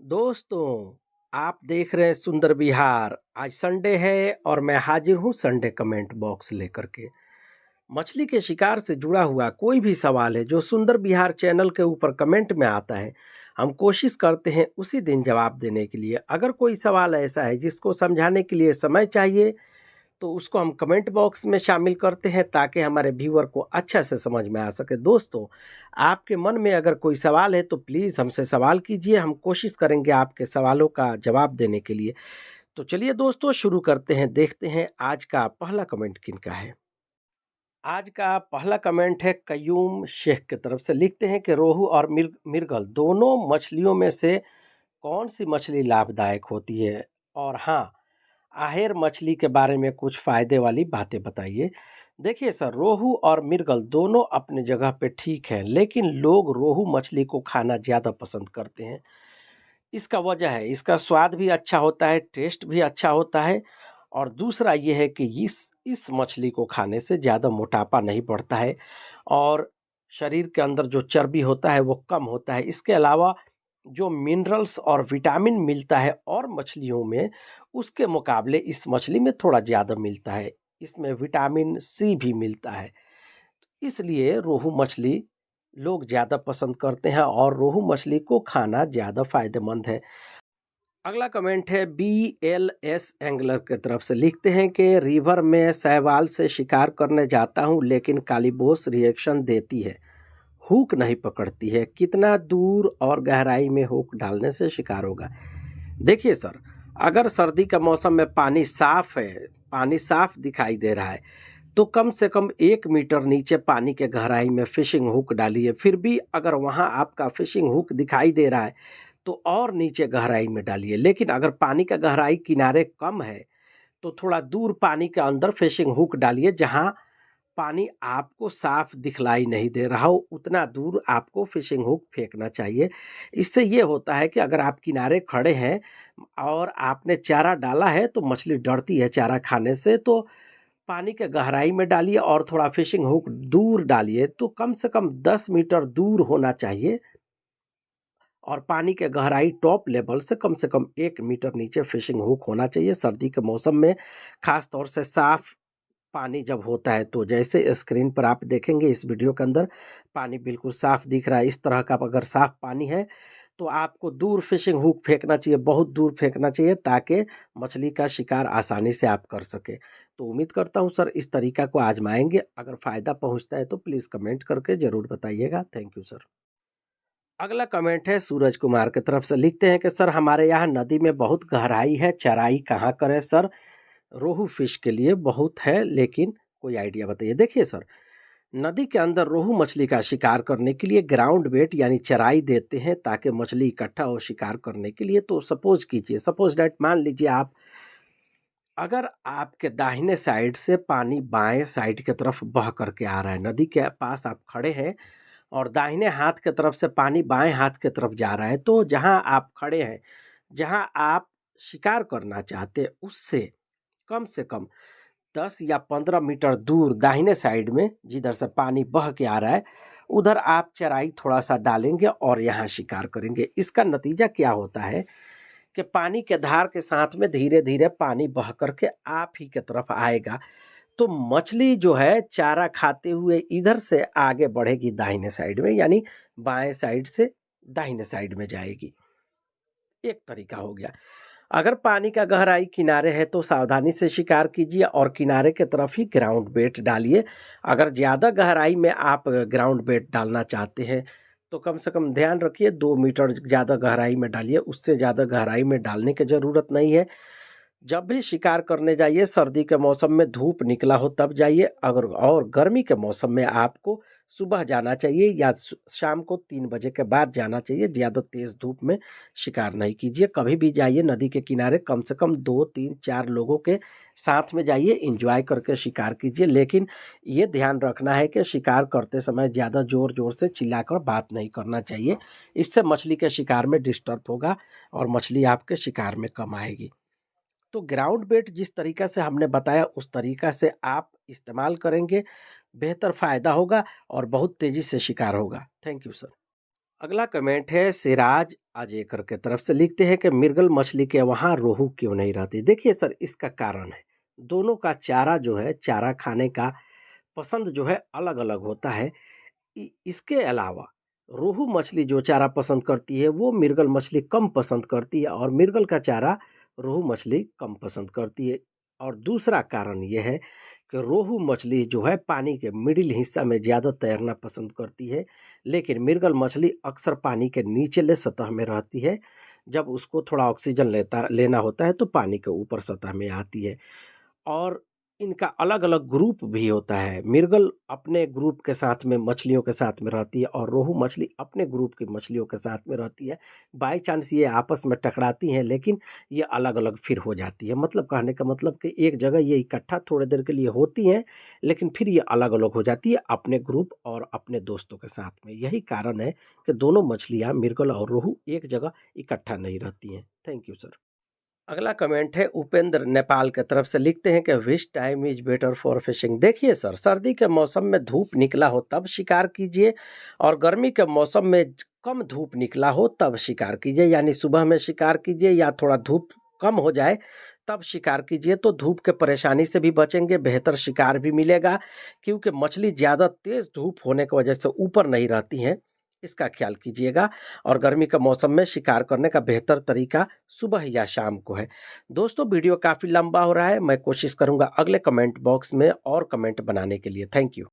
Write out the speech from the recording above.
दोस्तों, आप देख रहे हैं सुंदर विहार। आज संडे है और मैं हाजिर हूँ संडे कमेंट बॉक्स लेकर के। मछली के शिकार से जुड़ा हुआ कोई भी सवाल है जो सुंदर विहार चैनल के ऊपर कमेंट में आता है, हम कोशिश करते हैं उसी दिन जवाब देने के लिए। अगर कोई सवाल ऐसा है जिसको समझाने के लिए समय चाहिए, तो उसको हम कमेंट बॉक्स में शामिल करते हैं ताकि हमारे व्यूअर को अच्छा से समझ में आ सके। दोस्तों, आपके मन में अगर कोई सवाल है तो प्लीज़ हमसे सवाल कीजिए, हम कोशिश करेंगे आपके सवालों का जवाब देने के लिए। तो चलिए दोस्तों, शुरू करते हैं, देखते हैं आज का पहला कमेंट किनका है। आज का पहला कमेंट है कयूम शेख की तरफ से। लिखते हैं कि रोहू और मिर्गल दोनों मछलियों में से कौन सी मछली लाभदायक होती है, और हाँ, आहेर मछली के बारे में कुछ फ़ायदे वाली बातें बताइए। देखिए सर, रोहू और मिर्गल दोनों अपनी जगह पे ठीक हैं, लेकिन लोग रोहू मछली को खाना ज़्यादा पसंद करते हैं। इसका वजह है, इसका स्वाद भी अच्छा होता है, टेस्ट भी अच्छा होता है, और दूसरा ये है कि इस मछली को खाने से ज़्यादा मोटापा नहीं बढ़ता है और शरीर के अंदर जो चर्बी होता है वो कम होता है। इसके अलावा जो मिनरल्स और विटामिन मिलता है और मछलियों में, उसके मुकाबले इस मछली में थोड़ा ज़्यादा मिलता है। इसमें विटामिन सी भी मिलता है। इसलिए रोहू मछली लोग ज़्यादा पसंद करते हैं और रोहू मछली को खाना ज़्यादा फायदेमंद है। अगला कमेंट है BLS एंगलर की तरफ से। लिखते हैं कि रिवर में शैवाल से शिकार करने जाता हूँ, लेकिन कालीबोस रिएक्शन देती है, हुक नहीं पकड़ती है। कितना दूर और गहराई में हुक डालने से शिकार होगा? देखिए सर, अगर सर्दी का मौसम में पानी साफ है, पानी साफ दिखाई दे रहा है, तो कम से कम 1 मीटर नीचे पानी के गहराई में फिशिंग हुक डालिए। फिर भी अगर वहाँ आपका फिशिंग हुक दिखाई दे रहा है, तो और नीचे गहराई में डालिए। लेकिन अगर पानी का गहराई किनारे कम है, तो थोड़ा दूर पानी के अंदर फिशिंग हुक डालिए, जहाँ पानी आपको साफ दिखलाई नहीं दे रहा हो, उतना दूर आपको फिशिंग हुक फेंकना चाहिए। इससे ये होता है कि अगर आप किनारे खड़े हैं और आपने चारा डाला है, तो मछली डरती है चारा खाने से, तो पानी के गहराई में डालिए और थोड़ा फिशिंग हुक दूर डालिए। तो कम से कम 10 मीटर दूर होना चाहिए और पानी के गहराई टॉप लेवल से कम 1 मीटर नीचे फिशिंग हुक होना चाहिए। सर्दी के मौसम में खास तौर से साफ पानी जब होता है, तो जैसे स्क्रीन पर आप देखेंगे इस वीडियो के अंदर पानी बिल्कुल साफ दिख रहा है। इस तरह का अगर साफ पानी है, तो आपको दूर फिशिंग हुक फेंकना चाहिए, बहुत दूर फेंकना चाहिए, ताकि मछली का शिकार आसानी से आप कर सके। तो उम्मीद करता हूँ सर इस तरीका को आजमाएंगे। अगर फ़ायदा पहुँचता है तो प्लीज़ कमेंट करके ज़रूर बताइएगा। Thank you sir. अगला कमेंट है सूरज कुमार की तरफ से। लिखते हैं कि सर, हमारे यहाँ नदी में बहुत गहराई है, चराई कहाँ करें सर? रोहू फिश के लिए बहुत है, लेकिन कोई आइडिया बताइए। देखिए सर, नदी के अंदर रोहू मछली का शिकार करने के लिए ग्राउंड बेट यानी चराई देते हैं, ताकि मछली इकट्ठा हो शिकार करने के लिए। तो सपोज डैट मान लीजिए आप, अगर आपके दाहिने साइड से पानी बाएं साइड की तरफ बह करके आ रहा है, नदी के पास आप खड़े हैं और दाहिने हाथ की तरफ से पानी बाएं हाथ की तरफ जा रहा है, तो जहां आप खड़े हैं, जहां आप शिकार करना चाहते हैं, उससे कम से कम 10 या 15 मीटर दूर दाहिने साइड में जिधर से पानी बह के आ रहा है, उधर आप चराई थोड़ा सा डालेंगे और यहाँ शिकार करेंगे। इसका नतीजा क्या होता है कि पानी के धार के साथ में धीरे धीरे पानी बह करके आप ही के तरफ आएगा। तो मछली जो है चारा खाते हुए इधर से आगे बढ़ेगी दाहिने साइड में, यानी बाएं साइड से दाहिने साइड में जाएगी। एक तरीका हो गया। अगर पानी का गहराई किनारे है तो सावधानी से शिकार कीजिए और किनारे के तरफ ही ग्राउंड बेट डालिए। अगर ज़्यादा गहराई में आप ग्राउंड बेट डालना चाहते हैं, तो कम से कम ध्यान रखिए 2 मीटर ज़्यादा गहराई में डालिए, उससे ज़्यादा गहराई में डालने की ज़रूरत नहीं है। जब भी शिकार करने जाइए, सर्दी के मौसम में धूप निकला हो तब जाइए। अगर और गर्मी के मौसम में आपको सुबह जाना चाहिए या शाम को 3 बजे के बाद जाना चाहिए। ज़्यादा तेज़ धूप में शिकार नहीं कीजिए। कभी भी जाइए नदी के किनारे, कम से कम 2 3 4 लोगों के साथ में जाइए, इंजॉय करके शिकार कीजिए। लेकिन ये ध्यान रखना है कि शिकार करते समय ज़्यादा ज़ोर ज़ोर से चिल्लाकर बात नहीं करना चाहिए। इससे मछली के शिकार में डिस्टर्ब होगा और मछली आपके शिकार में कम आएगी। तो ग्राउंड बेट जिस तरीका से हमने बताया, उस तरीका से आप इस्तेमाल करेंगे, बेहतर फ़ायदा होगा और बहुत तेज़ी से शिकार होगा। Thank you sir. अगला कमेंट है सिराज अजयकर के तरफ से, लिखते हैं कि मिर्गल मछली के वहाँ रोहू क्यों नहीं रहती। देखिए सर, इसका कारण है दोनों का चारा जो है, चारा खाने का पसंद जो है अलग अलग होता है। इसके अलावा रोहू मछली जो चारा पसंद करती है वो मिर्गल मछली कम पसंद करती है, और मिर्गल का चारा रोहू मछली कम पसंद करती है। और दूसरा कारण यह है कि रोहू मछली जो है पानी के मिडिल हिस्सा में ज़्यादा तैरना पसंद करती है, लेकिन मिर्गल मछली अक्सर पानी के निचले सतह में रहती है। जब उसको थोड़ा ऑक्सीजन लेना होता है तो पानी के ऊपर सतह में आती है। और इनका अलग-अलग ग्रुप भी होता है। मिर्गल अपने ग्रुप के साथ में मछलियों के साथ में रहती है और रोहू मछली अपने ग्रुप की मछलियों के साथ में रहती है। बाय चांस ये आपस में टकराती हैं, लेकिन ये अलग-अलग फिर हो जाती है। मतलब कहने का मतलब कि एक जगह ये इकट्ठा थोड़ी देर के लिए होती हैं, लेकिन फिर ये अलग-अलग हो जाती है अपने ग्रुप और अपने दोस्तों के साथ में। यही कारण है कि दोनों मछलियाँ मिर्गल और रोहू एक जगह इकट्ठा नहीं रहती हैं। Thank you sir. अगला कमेंट है उपेंद्र नेपाल के तरफ से, लिखते हैं कि which time is better for fishing. देखिए सर, सर्दी के मौसम में धूप निकला हो तब शिकार कीजिए, और गर्मी के मौसम में कम धूप निकला हो तब शिकार कीजिए। यानी सुबह में शिकार कीजिए या थोड़ा धूप कम हो जाए तब शिकार कीजिए, तो धूप के परेशानी से भी बचेंगे, बेहतर शिकार भी मिलेगा। क्योंकि मछली ज़्यादा तेज़ धूप होने की वजह से ऊपर नहीं रहती हैं, इसका ख्याल कीजिएगा। और गर्मी का मौसम में शिकार करने का बेहतर तरीका सुबह या शाम को है। दोस्तों, वीडियो काफ़ी लंबा हो रहा है, मैं कोशिश करूँगा अगले कमेंट बॉक्स में और कमेंट बनाने के लिए। Thank you.